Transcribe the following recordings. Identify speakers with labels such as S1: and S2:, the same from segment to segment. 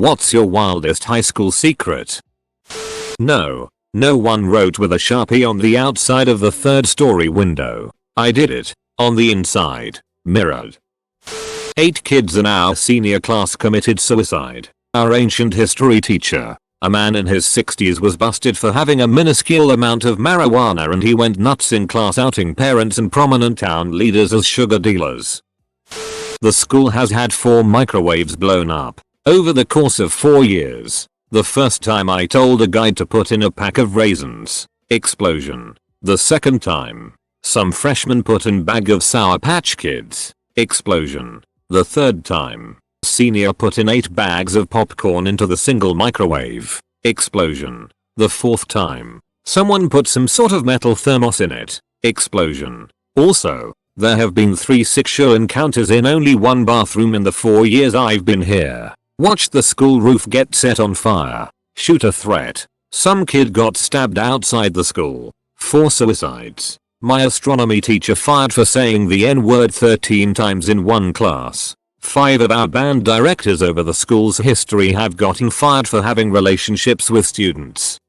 S1: What's your wildest high school secret? No one wrote with a Sharpie on the outside of the third story window. I did it. On the inside. Mirrored. 8 kids in our senior class committed suicide. Our ancient history teacher, a man in his 60s, was busted for having a minuscule amount of marijuana, and he went nuts in class, outing parents and prominent town leaders as sugar dealers. The school has had 4 microwaves blown up over the course of 4 years. The first time I told a guy to put in a pack of raisins. Explosion. The second time, some freshman put in bag of Sour Patch Kids. Explosion. The third time, senior put in 8 bags of popcorn into the single microwave. Explosion. The fourth time, someone put some sort of metal thermos in it. Explosion. Also, there have been 3 sexual encounters in only one bathroom in the 4 years I've been here. Watched the school roof get set on fire. Shooter threat. Some kid got stabbed outside the school. 4 suicides. My astronomy teacher fired for saying the N-word 13 times in one class. 5 of our band directors over the school's history have gotten fired for having relationships with students.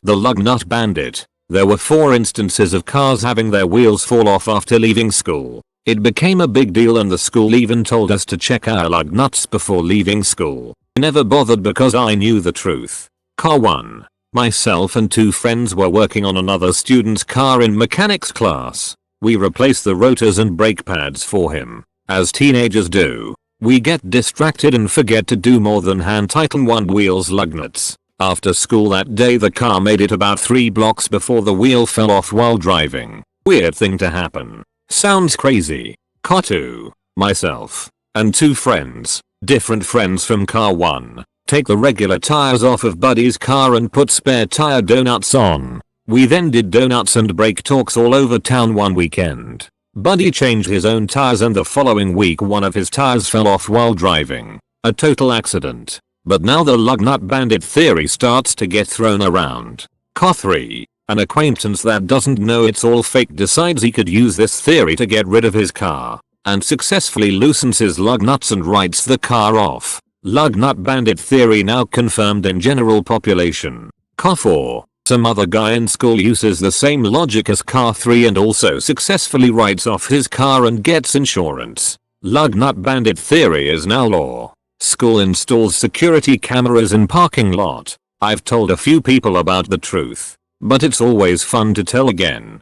S1: The lug nut bandit. There were 4 instances of cars having their wheels fall off after leaving school. It became a big deal, and the school even told us to check our lug nuts before leaving school. I never bothered because I knew the truth. Car 1. Myself and 2 friends were working on another student's car in mechanics class. We replaced the rotors and brake pads for him. As teenagers do, we get distracted and forget to do more than hand tighten one wheel's lug nuts. After school that day, the car made it about 3 blocks before the wheel fell off while driving. Weird thing to happen. Sounds crazy. Car 2. Myself and 2 friends, different friends from car 1, take the regular tires off of Buddy's car and put spare tire donuts on. We then did donuts and brake talks all over town one weekend. Buddy changed his own tires, and the following week one of his tires fell off while driving. A total accident. But now the lug nut bandit theory starts to get thrown around. Car 3. An acquaintance that doesn't know it's all fake decides he could use this theory to get rid of his car, and successfully loosens his lug nuts and writes the car off. Lug nut bandit theory now confirmed in general population. Car 4. Some other guy in school uses the same logic as car 3 and also successfully writes off his car and gets insurance. Lug nut bandit theory is now law. School installs security cameras in parking lot. I've told a few people about the truth, but it's always fun to tell again.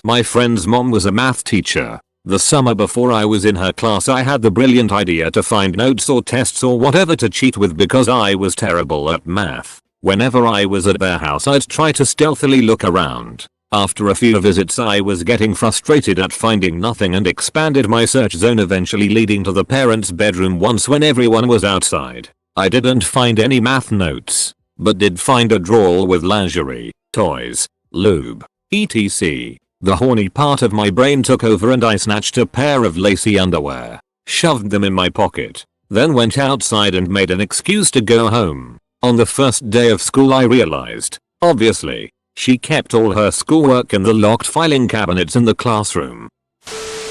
S1: My friend's mom was a math teacher. The summer before I was in her class, I had the brilliant idea to find notes or tests or whatever to cheat with because I was terrible at math. Whenever I was at their house, I'd try to stealthily look around. After a few visits, I was getting frustrated at finding nothing and expanded my search zone, eventually leading to the parents' bedroom once when everyone was outside. I didn't find any math notes, but did find a drawer with lingerie, toys, lube, etc. The horny part of my brain took over and I snatched a pair of lacy underwear, shoved them in my pocket, then went outside and made an excuse to go home. On the first day of school I realized, obviously, she kept all her schoolwork in the locked filing cabinets in the classroom.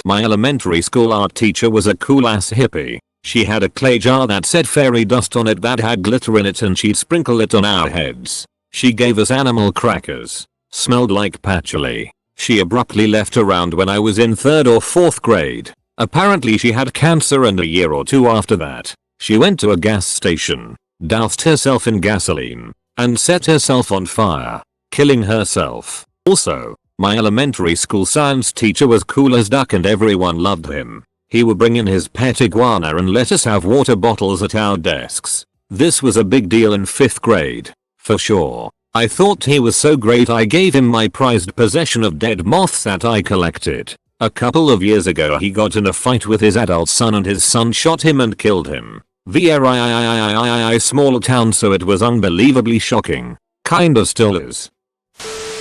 S1: My elementary school art teacher was a cool ass hippie. She had a clay jar that said fairy dust on it that had glitter in it, and she'd sprinkle it on our heads. She gave us animal crackers. Smelled like patchouli. She abruptly left around when I was in 3rd or 4th grade. Apparently she had cancer, and a year or 2 after that, she went to a gas station, doused herself in gasoline, and set herself on fire, killing herself. Also, my elementary school science teacher was cool as duck and everyone loved him. He would bring in his pet iguana and let us have water bottles at our desks. This was a big deal in 5th grade, for sure. I thought he was so great I gave him my prized possession of dead moths that I collected. A couple of years ago he got in a fight with his adult son and his son shot him and killed him. Very small town, so it was unbelievably shocking. Kinda still is.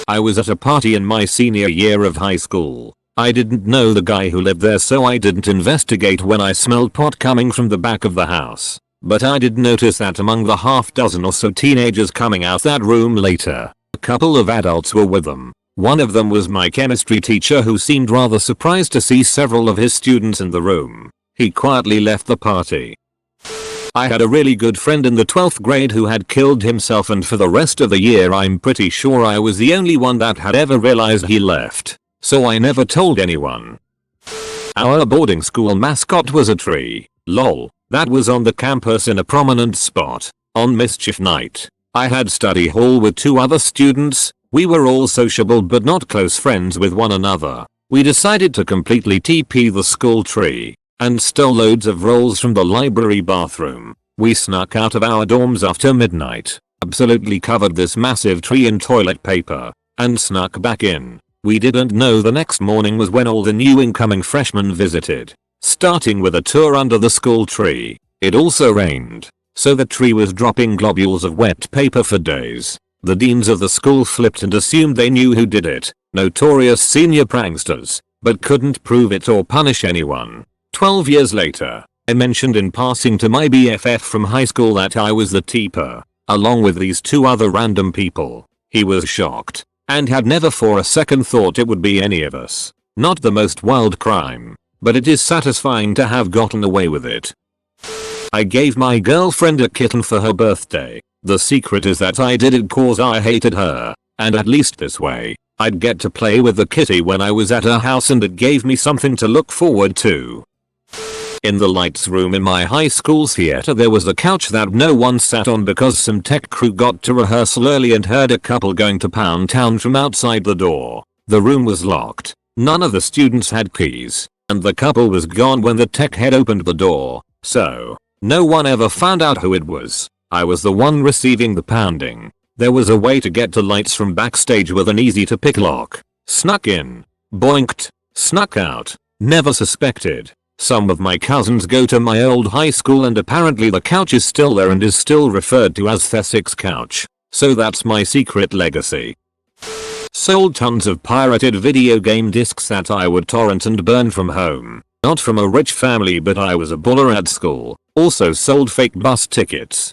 S1: I was at a party in my senior year of high school. I didn't know the guy who lived there, so I didn't investigate when I smelled pot coming from the back of the house. But I did notice that among the half dozen or so teenagers coming out that room later, a couple of adults were with them. One of them was my chemistry teacher, who seemed rather surprised to see several of his students in the room. He quietly left the party. I had a really good friend in the 12th grade who had killed himself, and for the rest of the year I'm pretty sure I was the only one that had ever realized he left. So I never told anyone. Our boarding school mascot was a tree. Lol. That was on the campus in a prominent spot. On mischief night, I had study hall with 2 other students. We were all sociable but not close friends with one another. We decided to completely TP the school tree and stole loads of rolls from the library bathroom. We snuck out of our dorms after midnight, absolutely covered this massive tree in toilet paper, and snuck back in. We didn't know the next morning was when all the new incoming freshmen visited, starting with a tour under the school tree. It also rained, so the tree was dropping globules of wet paper for days. The deans of the school flipped and assumed they knew who did it, notorious senior pranksters, but couldn't prove it or punish anyone. 12 years later, I mentioned in passing to my BFF from high school that I was the teeper, along with these 2 other random people. He was shocked, and had never for a second thought it would be any of us. Not the most wild crime, but it is satisfying to have gotten away with it. I gave my girlfriend a kitten for her birthday. The secret is that I did it cause I hated her, and at least this way, I'd get to play with the kitty when I was at her house and it gave me something to look forward to. In the lights room in my high school theater there was a couch that no one sat on because some tech crew got to rehearsal early and heard a couple going to Pound Town from outside the door. The room was locked, none of the students had keys, and the couple was gone when the tech head opened the door, so no one ever found out who it was. I was the one receiving the pounding. There was a way to get to lights from backstage with an easy to pick lock. Snuck in, boinked, snuck out, never suspected. Some of my cousins go to my old high school and apparently the couch is still there and is still referred to as Thessic's couch. So that's my secret legacy. Sold tons of pirated video game discs that I would torrent and burn from home. Not from a rich family, but I was a baller at school. Also sold fake bus tickets.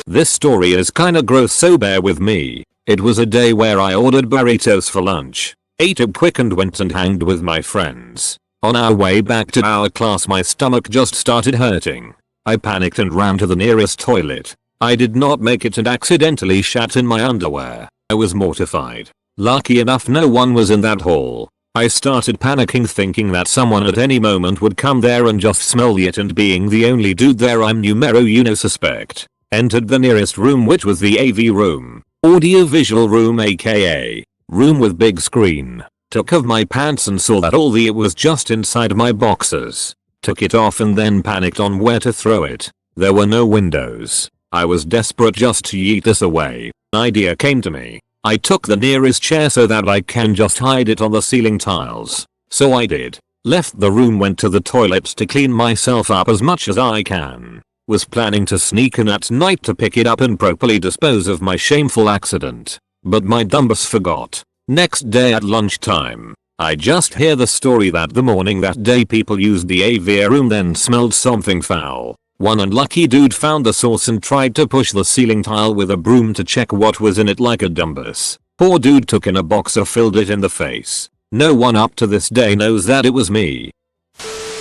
S1: This story is kinda gross, so bear with me. It was a day where I ordered burritos for lunch, ate it quick and went and hanged with my friends. On our way back to our class my stomach just started hurting. I panicked and ran to the nearest toilet. I did not make it and accidentally shat in my underwear. I was mortified. Lucky enough no one was in that hall. I started panicking thinking that someone at any moment would come there and just smell it, and being the only dude there I'm numero uno suspect. Entered the nearest room, which was the AV room. Audio visual room, aka room with big screen. Took off my pants and saw that all it was just inside my boxers. Took it off and then panicked on where to throw it. There were no windows. I was desperate just to yeet this away. An idea came to me. I took the nearest chair so that I can just hide it on the ceiling tiles. So I did. Left the room, went to the toilet to clean myself up as much as I can. Was planning to sneak in at night to pick it up and properly dispose of my shameful accident. But my dumbass forgot. Next day at lunchtime, I just hear the story that the morning that day people used the AV room then smelled something foul. One unlucky dude found the source and tried to push the ceiling tile with a broom to check what was in it like a dumbass. Poor dude took in a boxer, filled it in the face. No one up to this day knows that it was me.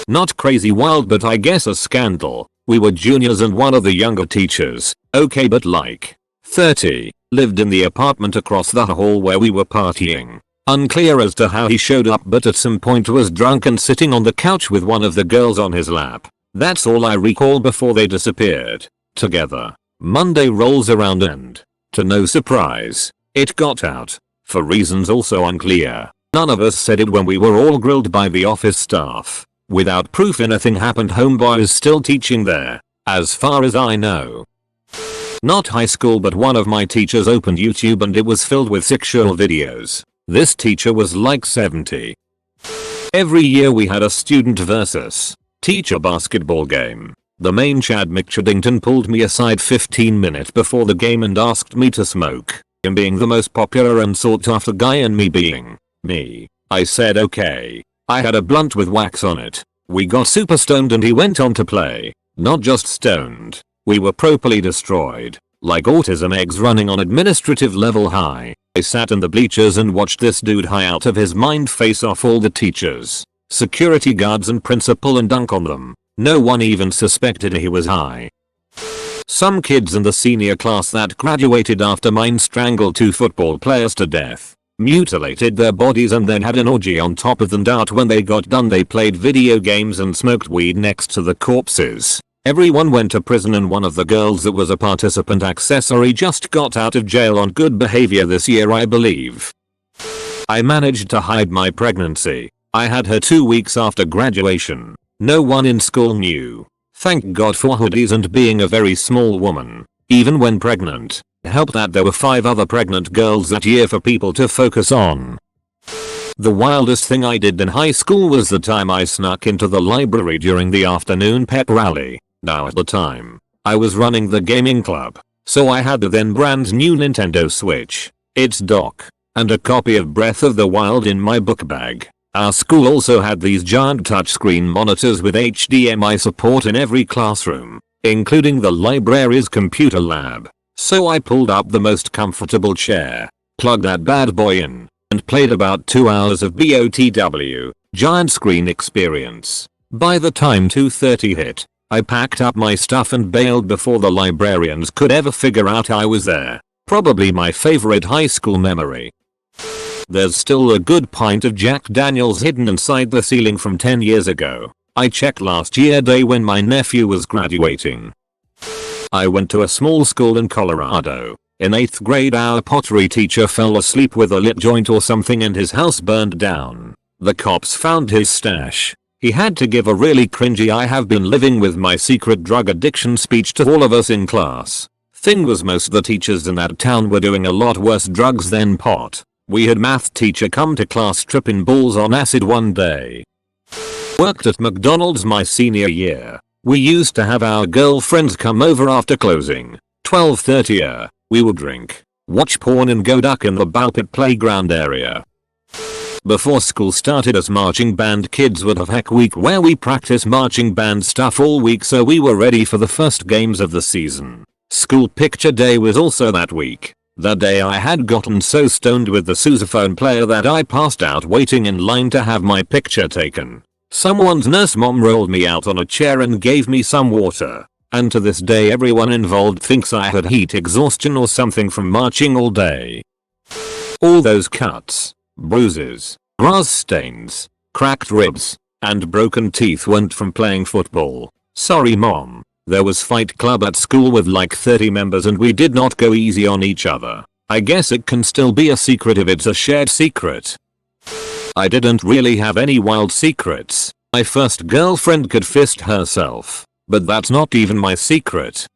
S1: Not crazy wild, but I guess a scandal. We were juniors and one of the younger teachers, okay but like 30, lived in the apartment across the hall where we were partying. Unclear as to how he showed up, but at some point was drunk and sitting on the couch with one of the girls on his lap. That's all I recall before they disappeared together. Monday rolls around and, to no surprise, it got out. For reasons also unclear. None of us said it when we were all grilled by the office staff. Without proof anything happened, homeboy is still teaching there, as far as I know. Not high school, but one of my teachers opened YouTube and it was filled with sexual videos. This teacher was like 70. Every year we had a student versus teacher basketball game. The main Chad McChadington pulled me aside 15 minutes before the game and asked me to smoke. Him being the most popular and sought after guy and me being me, I said okay. I had a blunt with wax on it. We got super stoned and he went on to play. Not just stoned. We were properly destroyed. Like autism eggs running on administrative level high. I sat in the bleachers and watched this dude high out of his mind face off all the teachers, security guards and principal and dunk on them. No one even suspected he was high. Some kids in the senior class that graduated after mine strangled 2 football players to death, mutilated their bodies and then had an orgy on top of them. When they got done they played video games and smoked weed next to the corpses. Everyone went to prison and one of the girls that was a participant accessory just got out of jail on good behavior this year, I believe. I managed to hide my pregnancy. I had her 2 weeks after graduation. No one in school knew. Thank God for hoodies and being a very small woman. Even when pregnant, helped that there were 5 other pregnant girls that year for people to focus on. The wildest thing I did in high school was the time I snuck into the library during the afternoon pep rally. Now at the time, I was running the gaming club, so I had the then brand new Nintendo Switch, its dock, and a copy of Breath of the Wild in my book bag. Our school also had these giant touchscreen monitors with HDMI support in every classroom, including the library's computer lab. So I pulled up the most comfortable chair, plugged that bad boy in, and played about 2 hours of BOTW, giant screen experience. By the time 2:30 hit, I packed up my stuff and bailed before the librarians could ever figure out I was there. Probably my favorite high school memory. There's still a good pint of Jack Daniels hidden inside the ceiling from 10 years ago. I checked last year day when my nephew was graduating. I went to a small school in Colorado. In 8th grade our pottery teacher fell asleep with a lit joint or something and his house burned down. The cops found his stash. He had to give a really cringy "I have been living with my secret drug addiction" speech to all of us in class. Thing was, most of the teachers in that town were doing a lot worse drugs than pot. We had math teacher come to class tripping balls on acid one day. Worked at McDonald's my senior year. We used to have our girlfriends come over after closing. 12:30. We would drink, watch porn and go duck in the ball pit playground area. Before school started us marching band kids would have heck week where we practice marching band stuff all week so we were ready for the first games of the season. School picture day was also that week. That day I had gotten so stoned with the sousaphone player that I passed out waiting in line to have my picture taken. Someone's nurse mom rolled me out on a chair and gave me some water. And to this day everyone involved thinks I had heat exhaustion or something from marching all day. All those cuts, bruises, grass stains, cracked ribs, and broken teeth went from playing football. Sorry mom. There was fight club at school with like 30 members and we did not go easy on each other. I guess it can still be a secret if it's a shared secret. I didn't really have any wild secrets. My first girlfriend could fist herself. But that's not even my secret.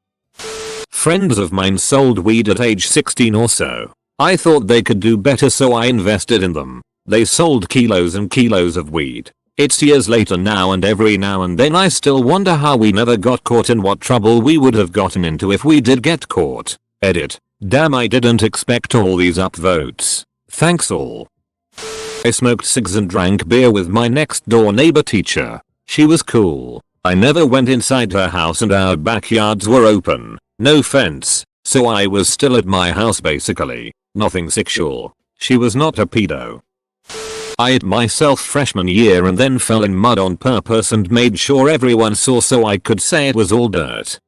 S1: Friends of mine sold weed at age 16 or so. I thought they could do better so I invested in them. They sold kilos and kilos of weed. It's years later now and every now and then I still wonder how we never got caught and what trouble we would have gotten into if we did get caught. Edit. Damn, I didn't expect all these upvotes. Thanks all. I smoked cigs and drank beer with my next door neighbor teacher. She was cool. I never went inside her house and our backyards were open. No fence. So I was still at my house basically. Nothing sexual. She was not a pedo. I hit myself freshman year and then fell in mud on purpose and made sure everyone saw so I could say it was all dirt.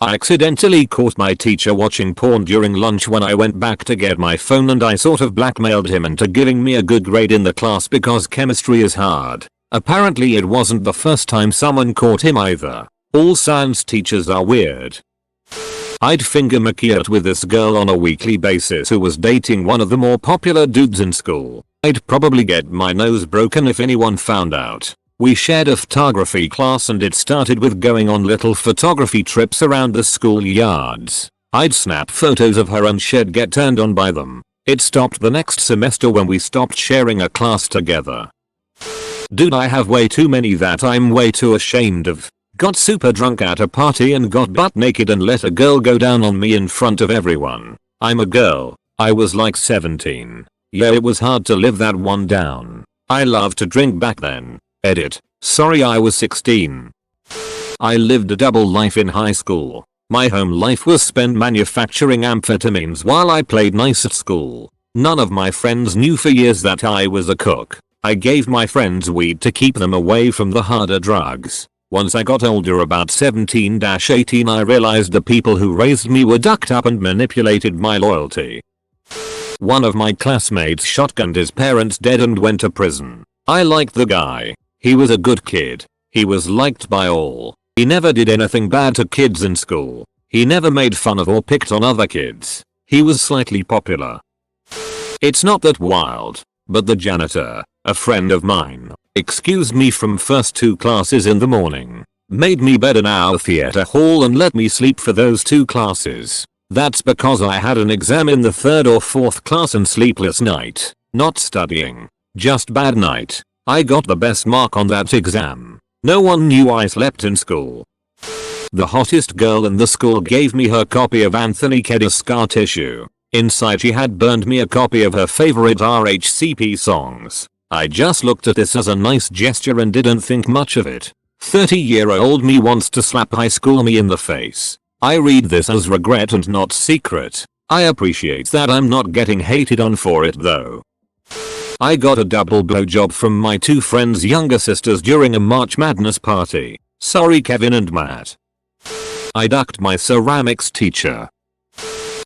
S1: I accidentally caught my teacher watching porn during lunch when I went back to get my phone and I sort of blackmailed him into giving me a good grade in the class because chemistry is hard. Apparently it wasn't the first time someone caught him either. All science teachers are weird. I'd finger McKeert with this girl on a weekly basis who was dating one of the more popular dudes in school. I'd probably get my nose broken if anyone found out. We shared a photography class and it started with going on little photography trips around the school yards. I'd snap photos of her and she'd get turned on by them. It stopped the next semester when we stopped sharing a class together. Dude, I have way too many that I'm way too ashamed of. Got super drunk at a party and got butt naked and let a girl go down on me in front of everyone. I'm a girl. I was like 17. Yeah, it was hard to live that one down. I loved to drink back then. Edit. Sorry, I was 16. I lived a double life in high school. My home life was spent manufacturing amphetamines while I played nice at school. None of my friends knew for years that I was a cook. I gave my friends weed to keep them away from the harder drugs. Once I got older, about 17-18, I realized the people who raised me were ducked up and manipulated my loyalty. One of my classmates shotgunned his parents dead and went to prison. I liked the guy. He was a good kid. He was liked by all. He never did anything bad to kids in school. He never made fun of or picked on other kids. He was slightly popular. It's not that wild, but the janitor, a friend of mine, excused me from first 2 classes in the morning, made me bed in our theater hall and let me sleep for those 2 classes. That's because I had an exam in the 3rd or 4th class and sleepless night. Not studying. Just bad night. I got the best mark on that exam. No one knew I slept in school. The hottest girl in the school gave me her copy of Anthony Kiedis' Scar Tissue. Inside she had burned me a copy of her favorite RHCP songs. I just looked at this as a nice gesture and didn't think much of it. 30-year-old me wants to slap high school me in the face. I read this as regret and not secret. I appreciate that I'm not getting hated on for it though. I got a double blowjob from my 2 friends' younger sisters during a March Madness party. Sorry Kevin and Matt. I ducked my ceramics teacher.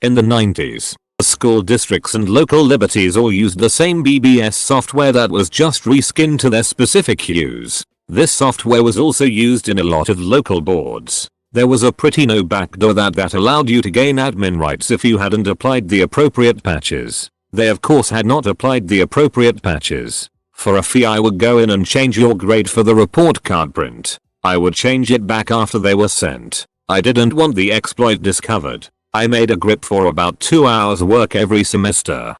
S1: In the 90s, school districts and local liberties all used the same BBS software that was just reskinned to their specific use. This software was also used in a lot of local boards. There was a pretty no backdoor that allowed you to gain admin rights if you hadn't applied the appropriate patches. They of course had not applied the appropriate patches. For a fee I would go in and change your grade for the report card print. I would change it back after they were sent. I didn't want the exploit discovered. I made a grip for about 2 hours work every semester.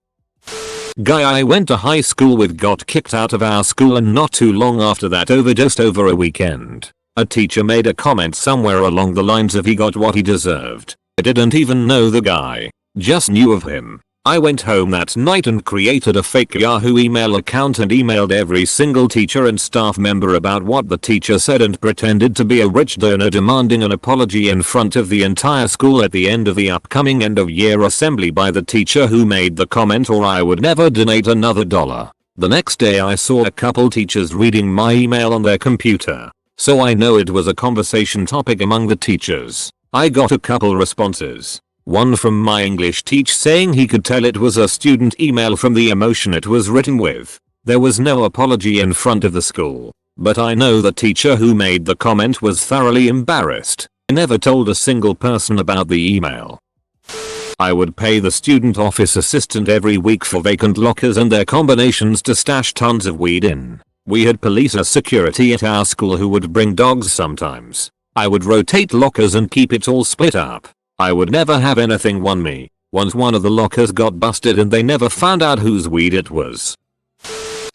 S1: Guy I went to high school with got kicked out of our school and not too long after that overdosed over a weekend. A teacher made a comment somewhere along the lines of he got what he deserved. I didn't even know the guy. Just knew of him. I went home that night and created a fake Yahoo email account and emailed every single teacher and staff member about what the teacher said and pretended to be a rich donor demanding an apology in front of the entire school at the end of the upcoming end of year assembly by the teacher who made the comment, or I would never donate another dollar. The next day I saw a couple teachers reading my email on their computer. So I know it was a conversation topic among the teachers. I got a couple responses. One from my English teacher saying he could tell it was a student email from the emotion it was written with. There was no apology in front of the school. But I know the teacher who made the comment was thoroughly embarrassed. I never told a single person about the email. I would pay the student office assistant every week for vacant lockers and their combinations to stash tons of weed in. We had police as security at our school who would bring dogs sometimes. I would rotate lockers and keep it all split up. I would never have anything on me. Once one of the lockers got busted and they never found out whose weed it was.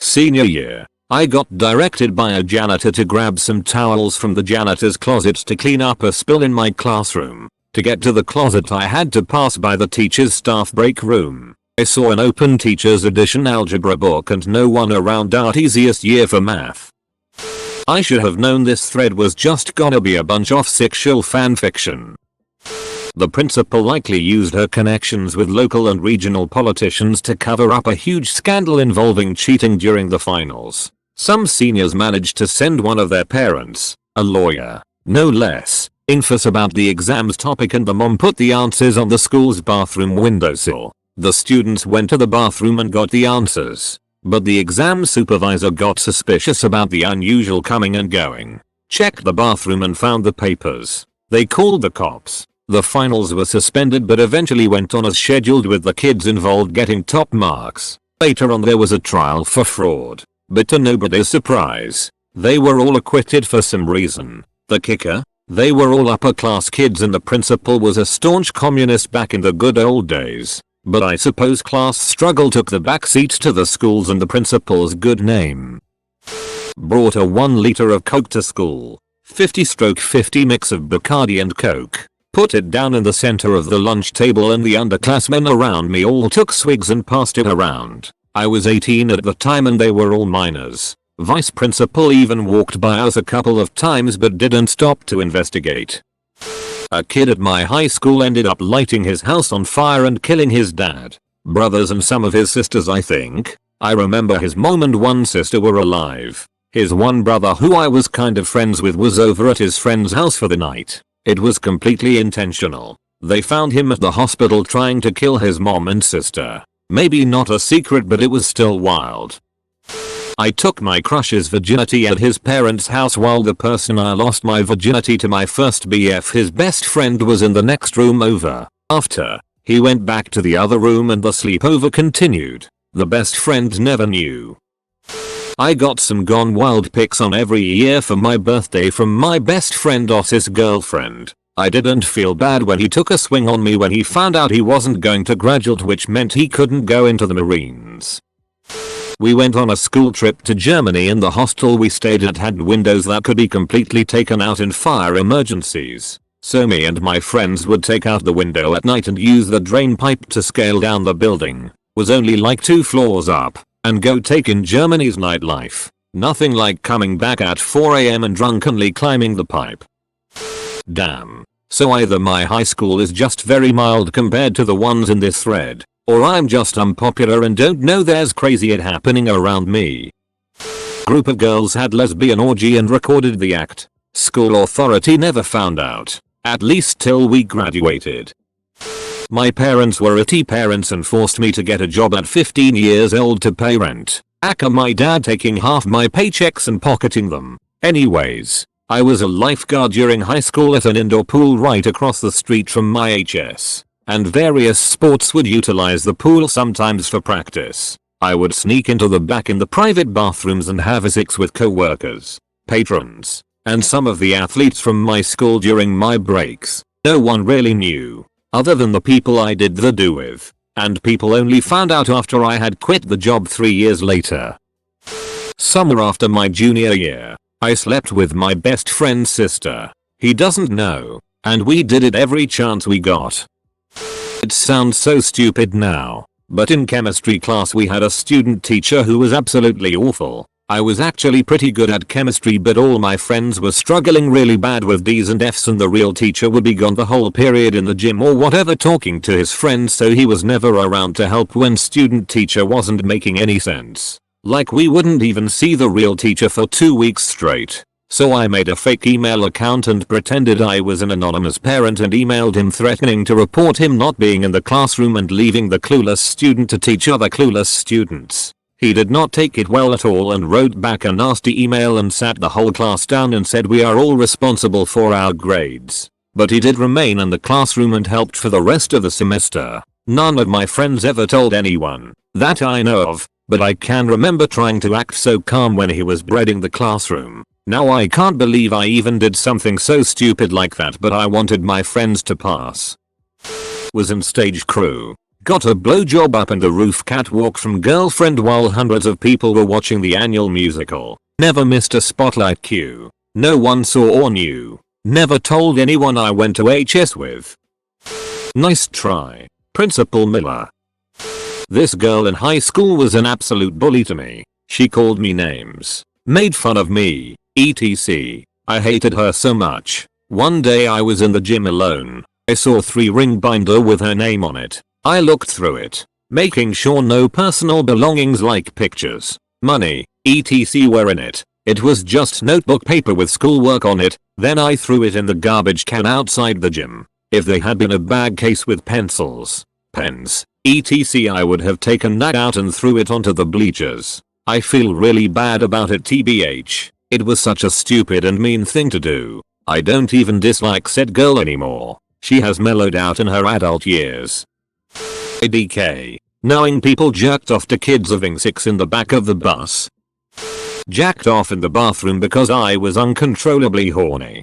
S1: Senior year, I got directed by a janitor to grab some towels from the janitor's closet to clean up a spill in my classroom. To get to the closet I had to pass by the teacher's staff break room. I saw an open teacher's edition algebra book and no one around. Easiest year for math. I should have known this thread was just gonna be a bunch of sexual fanfiction. The principal likely used her connections with local and regional politicians to cover up a huge scandal involving cheating during the finals. Some seniors managed to send one of their parents, a lawyer, no less, infos about the exams topic, and the mom put the answers on the school's bathroom windowsill. The students went to the bathroom and got the answers. But the exam supervisor got suspicious about the unusual coming and going. Checked the bathroom and found the papers. They called the cops. The finals were suspended but eventually went on as scheduled, with the kids involved getting top marks. Later on there was a trial for fraud. But to nobody's surprise, they were all acquitted for some reason. The kicker? They were all upper class kids and the principal was a staunch communist back in the good old days. But I suppose class struggle took the backseat to the schools and the principal's good name. Brought a 1 liter of Coke to school. 50/50 mix of Bacardi and Coke. Put it down in the center of the lunch table and the underclassmen around me all took swigs and passed it around. I was 18 at the time and they were all minors. Vice principal even walked by us a couple of times but didn't stop to investigate. A kid at my high school ended up lighting his house on fire and killing his dad, brothers and some of his sisters I think. I remember his mom and one sister were alive. His one brother who I was kind of friends with was over at his friend's house for the night. It was completely intentional. They found him at the hospital trying to kill his mom and sister. Maybe not a secret, but it was still wild. I took my crush's virginity at his parents' house while the person I lost my virginity to, my first BF, his best friend, was in the next room over. After, he went back to the other room and the sleepover continued. The best friend never knew. I got some gone wild pics on every year for my birthday from my best friend Otis' girlfriend. I didn't feel bad when he took a swing on me when he found out he wasn't going to graduate, which meant he couldn't go into the Marines. We went on a school trip to Germany and the hostel we stayed at had windows that could be completely taken out in fire emergencies. So me and my friends would take out the window at night and use the drain pipe to scale down the building. Was only like 2 floors up. And go take in Germany's nightlife. Nothing like coming back at 4 AM and drunkenly climbing the pipe. Damn. So either my high school is just very mild compared to the ones in this thread, or I'm just unpopular and don't know there's crazy shit happening around me. Group of girls had lesbian orgy and recorded the act. School authority never found out. At least till we graduated. My parents were IT parents and forced me to get a job at 15 years old to pay rent. Aka my dad taking half my paychecks and pocketing them. Anyways, I was a lifeguard during high school at an indoor pool right across the street from my HS. And various sports would utilize the pool sometimes for practice. I would sneak into the back in the private bathrooms and have a sex with co-workers, patrons, and some of the athletes from my school during my breaks. No one really knew. Other than the people I did the do with. And people only found out after I had quit the job 3 years later. Summer after my junior year, I slept with my best friend's sister. He doesn't know. And we did it every chance we got. It sounds so stupid now. But in chemistry class we had a student teacher who was absolutely awful. I was actually pretty good at chemistry, but all my friends were struggling really bad with D's and F's, and the real teacher would be gone the whole period in the gym or whatever talking to his friends, so he was never around to help when student teacher wasn't making any sense. Like we wouldn't even see the real teacher for 2 weeks straight. So I made a fake email account and pretended I was an anonymous parent and emailed him threatening to report him not being in the classroom and leaving the clueless student to teach other clueless students. He did not take it well at all and wrote back a nasty email and sat the whole class down and said we are all responsible for our grades. But he did remain in the classroom and helped for the rest of the semester. None of my friends ever told anyone, that I know of, but I can remember trying to act so calm when he was breading the classroom. Now I can't believe I even did something so stupid like that, but I wanted my friends to pass. Was in stage crew. Got a blowjob up in the roof catwalk from girlfriend while hundreds of people were watching the annual musical. Never missed a spotlight cue. No one saw or knew. Never told anyone I went to HS with. Nice try, Principal Miller. This girl in high school was an absolute bully to me. She called me names, made fun of me, etc. I hated her so much. One day I was in the gym alone. I saw a 3-ring binder with her name on it. I looked through it, making sure no personal belongings like pictures, money, etc. were in it. It was just notebook paper with schoolwork on it. Then I threw it in the garbage can outside the gym. If they had been a bag case with pencils, pens, etc. I would have taken that out and threw it onto the bleachers. I feel really bad about it, tbh. It was such a stupid and mean thing to do. I don't even dislike said girl anymore. She has mellowed out in her adult years. ADK. Knowing people jerked off to kids having sex in the back of the bus. Jacked off in the bathroom because I was uncontrollably horny.